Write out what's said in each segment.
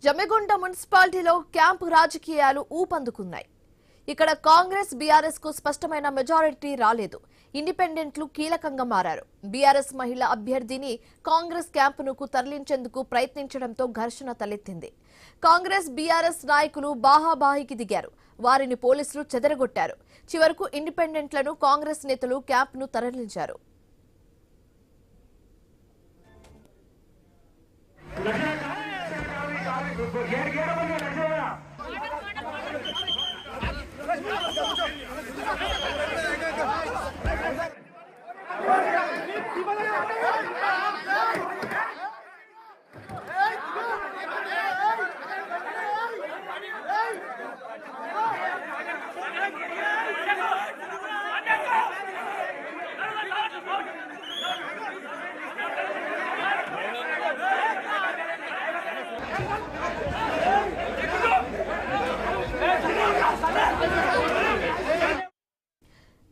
జమ్మిగుంట మున్సిపాలిటీలో క్యాంపు రాజకీయాలు ఊపందుకున్నాయి. ఇక్కడ కాంగ్రెస్ బీఆర్ఎస్ కు స్పష్టమైన మెజారిటీ రాలేదు. ఇండిపెండెంట్లు కీలకంగా మారారు. బీఆర్ఎస్ మహిళా అభ్యర్థిని కాంగ్రెస్ క్యాంపునకు తరలించేందుకు ప్రయత్నించడంతో ఘర్షణ తలెత్తింది. కాంగ్రెస్ బీఆర్ఎస్ నాయకులు బాహాబాహికి దిగారు. వారిని పోలీసులు చెదరగొట్టారు. చివరకు ఇండిపెండెంట్లను కాంగ్రెస్ నేతలు క్యాంపును తరలించారు.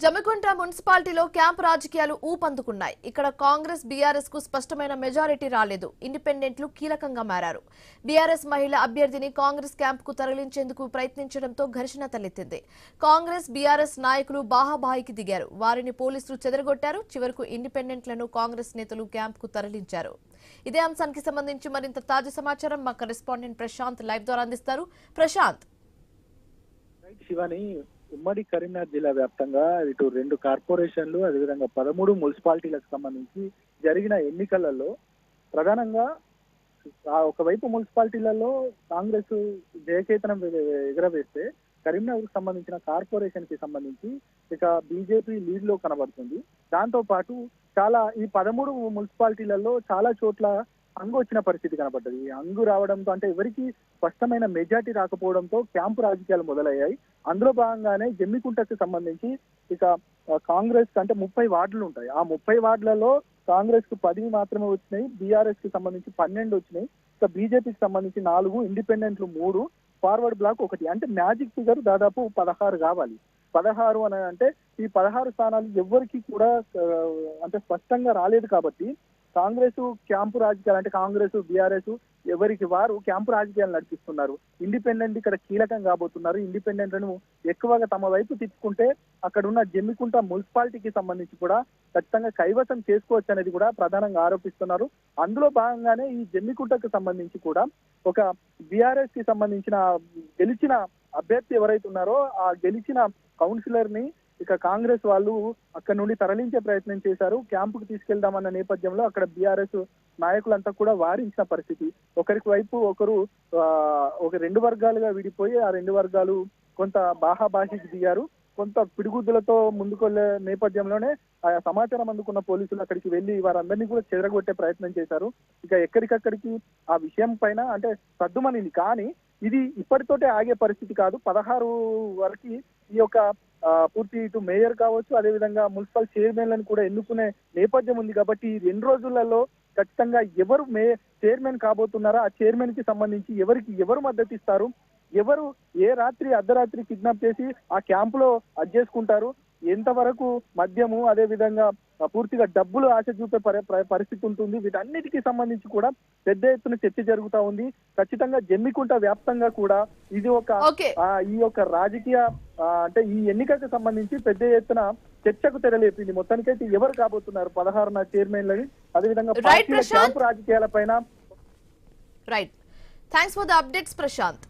జమ్మిగుంట మున్సిపాలిటీలో క్యాంపు రాజకీయాలు ఊపందుకున్నాయి. ఇక్కడ కాంగ్రెస్ బీఆర్ఎస్ కు స్పష్టమైన మెజారిటీ రాలేదు. ఇండిపెండెంట్లు కీలకంగా మారారు. బీఆర్ఎస్ మహిళా అభ్యర్థిని కాంగ్రెస్ క్యాంపుకు తరలించేందుకు ప్రయత్నించడంతో ఘర్షణ తలెత్తింది. కాంగ్రెస్ బీఆర్ఎస్ నాయకులు బాహాబాహికి దిగారు. వారిని పోలీసులు చెదరగొట్టారు. చివరకు ఇండిపెండెంట్లను కాంగ్రెస్ నేతలు క్యాంపుకు తరలించారు. ఇదే అంశానికి సంబంధించి మరింత తాజా సమాచారం మా కరెస్పాండెంట్ ప్రశాంత్ లైవ్ ద్వారా అందిస్తారు. ప్రశాంత్, శివాని, ఉమ్మడి కరీంనగర్ జిల్లా వ్యాప్తంగా ఇటు 2 కార్పొరేషన్లు అదేవిధంగా 13 మున్సిపాలిటీలకు సంబంధించి జరిగిన ఎన్నికలలో ప్రధానంగా ఒకవైపు మున్సిపాలిటీలలో కాంగ్రెస్ జయకేతనం ఎగరవేస్తే కరీంనగర్ సంబంధించిన కార్పొరేషన్ కి సంబంధించి ఇక బీజేపీ లీడ్ లో కనబడుతుంది. దాంతో పాటు చాలా ఈ 13 మున్సిపాలిటీలలో చాలా చోట్ల అంగు వచ్చిన పరిస్థితి కనబడ్డది. ఈ అంగు రావడంతో అంటే ఎవరికి స్పష్టమైన మెజార్టీ రాకపోవడంతో క్యాంపు రాజకీయాలు మొదలయ్యాయి. అందులో భాగంగానే జమ్మికుంటకు సంబంధించి ఇక కాంగ్రెస్ అంటే 30 వార్డులు ఉంటాయి. ఆ 30 వార్డులలో కాంగ్రెస్ కు 10 మాత్రమే వచ్చినాయి. బీఆర్ఎస్ కి సంబంధించి 12 వచ్చినాయి. ఇక బీజేపీకి సంబంధించి 4, ఇండిపెండెంట్లు 3, ఫార్వర్డ్ బ్లాక్ 1. అంటే మ్యాజిక్ ఫిగర్ దాదాపు 16 కావాలి. 16 అని అంటే ఈ 16 స్థానాలు ఎవరికి కూడా అంటే స్పష్టంగా రాలేదు. కాబట్టి కాంగ్రెస్ క్యాంపు రాజకీయాలు అంటే కాంగ్రెస్ బీఆర్ఎస్ ఎవరికి వారు క్యాంపు రాజకీయాలు నడిపిస్తున్నారు. ఇండిపెండెంట్ ఇక్కడ కీలకం కాబోతున్నారు. ఇండిపెండెంట్లను ఎక్కువగా తమ వైపు తిప్పుకుంటే అక్కడ ఉన్న జమ్మికుంట మున్సిపాలిటీకి సంబంధించి కూడా ఖచ్చితంగా కైవసం చేసుకోవచ్చు అనేది కూడా ప్రధానంగా ఆరోపిస్తున్నారు. అందులో భాగంగానే ఈ జమ్మికుంటకు సంబంధించి కూడా ఒక బీఆర్ఎస్ కి సంబంధించిన గెలిచిన అభ్యర్థి ఎవరైతే ఉన్నారో ఆ గెలిచిన కౌన్సిలర్ ని ఇక కాంగ్రెస్ వాళ్ళు అక్కడ నుండి తరలించే ప్రయత్నం చేశారు. క్యాంపుకు తీసుకెళ్దామన్న నేపథ్యంలో అక్కడ బీఆర్ఎస్ నాయకులంతా కూడా వారించిన పరిస్థితి. ఒకరికి వైపు ఒకరు ఒక 2 వర్గాలుగా విడిపోయి ఆ 2 వర్గాలు కొంత బాహాబాహికి దిగారు. కొంత పిడిగుద్దులతో ముందుకెళ్లే నేపథ్యంలోనే ఆ సమాచారం అందుకున్న పోలీసులు అక్కడికి వెళ్లి వారందరినీ కూడా చెదరగొట్టే ప్రయత్నం చేశారు. ఇక ఎక్కడికక్కడికి ఆ విషయం పైన అంటే సద్దుమనింది. కానీ ఇది ఇప్పటితోటే ఆగే పరిస్థితి కాదు. 16 వరకు ఈ యొక్క పూర్తి ఇటు మేయర్ కావచ్చు, అదేవిధంగా మున్సిపల్ చైర్మన్లను కూడా ఎన్నుకునే నేపథ్యం ఉంది. కాబట్టి ఈ 2 రోజులలో ఖచ్చితంగా ఎవరు చైర్మన్ కాబోతున్నారో ఆ చైర్మన్ కి సంబంధించి ఎవరు మద్దతు ఇస్తారు, ఎవరు ఏ రాత్రి అర్ధరాత్రి కిడ్నాప్ చేసి ఆ క్యాంపులో అడ్జేసుకుంటారు, ఎంతవరకు మద్యము అదే విధంగా పూర్తిగా డబ్బులు ఆశ చూపే పరిస్థితి ఉంటుంది. వీటన్నిటికీ సంబంధించి కూడా పెద్ద ఎత్తున చర్చ జరుగుతా ఉంది. ఖచ్చితంగా జమ్మికుంట వ్యాప్తంగా కూడా ఇది ఈ యొక్క రాజకీయ అంటే ఈ ఎన్నికకు సంబంధించి పెద్ద ఎత్తున చర్చకు తెరలేపింది. మొత్తానికైతే ఎవరు కాబోతున్నారు 16 చైర్మన్లని అదేవిధంగా క్యాంపు రాజకీయాల పైన. Right, thanks for the updates Prashant.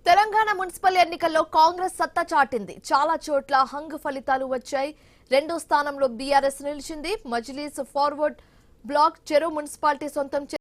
Telangana municipal ఎన్నికల్లో కాంగ్రెస్ సత్తా చాటింది. చాలా చోట్ల హంగ్ ఫలితాలు వచ్చాయి. 2వ స్థానంలో బీఆర్ఎస్ నిలిచింది. మజ్లీస్ ఫార్వర్డ్ బ్లాక్ చెరో మున్సిపాలిటీ సొంతం